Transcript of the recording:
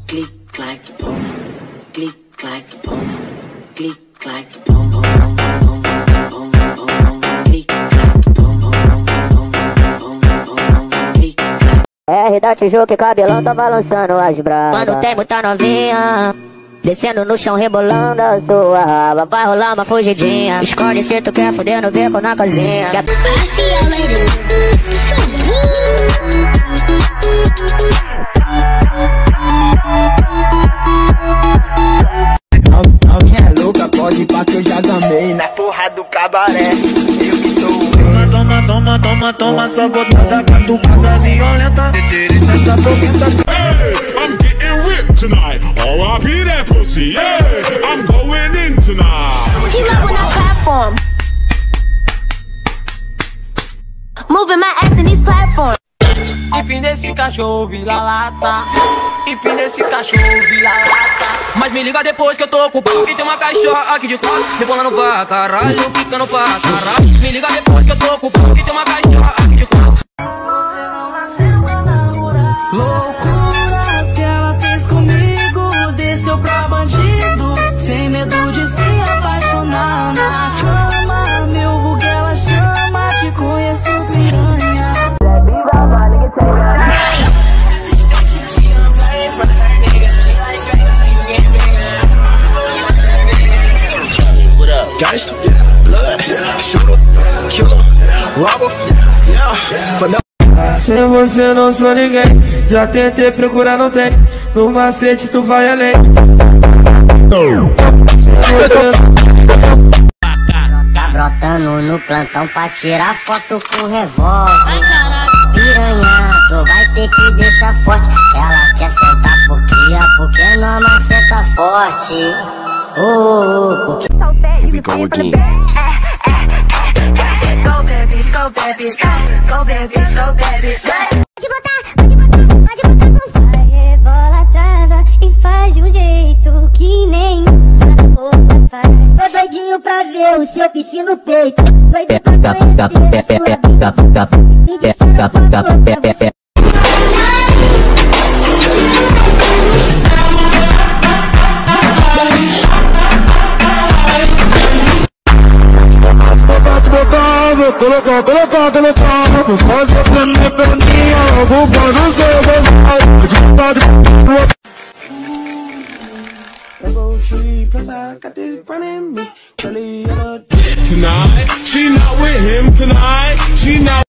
click clack boom, click clack boom, click clack boom boom boom boom boom boom boom boom, click clack boom boom boom boom boom boom boom, click clack. R da Tijuca e cabelão tá balançando as brabas. Quando tem muita novinha descendo no chão, rebolando a sua raba, vai rolar uma fugidinha. Escolhe se tu quer foder no beco na casinha. Novinha é louca, pode ir pra que eu já gamei na porra do cabaré. Eu que sou o rei. Toma, toma, toma, toma, só botada, catucada violenta. Essa boqueta. I'm getting ripped tonight. R.I.P. that pussy, yeah. I'm going in tonight. Keep up on that platform. Moving my ass in these platforms. Hip nesse cachorro, vira-lata. Hip nesse cachorro, vira-lata. Mas me liga depois que eu tô com o pau. E tem uma cachorra aqui de quatro, rebolando pra caralho, ficando pra caralho. Me liga depois que eu tô com o pau. E tem uma cachorra aqui de quatro. Loucuras que ela fez comigo, desceu pra bandido, sem medo de se apaixonar na cama. Meu vulgo ela chama, te conheço piranha. Gangsta, blood, shooter, killer, robber, yeah, but no. Sem você não sou ninguém. Já tentei procurar, não tem. No macete tu vai além. Tá brotando no plantão pra tirar foto com revólver. Piranha, tu vai ter que deixar forte. Ela quer sentar por cria, porque não maceta forte. Porque Here we go again. Go babies, go babies, go babies, go babies. Pode botar com vai, rebola, trava e faz de um jeito que nem outra faz. Tô doidinho pra ver o seu piscina no peito. Doido pra conhecer a sua vida. Me disseram quanto pra você. Colocar, vou fazer pra minha perninha, logo pra não ser Tonight, she not with him tonight. She not.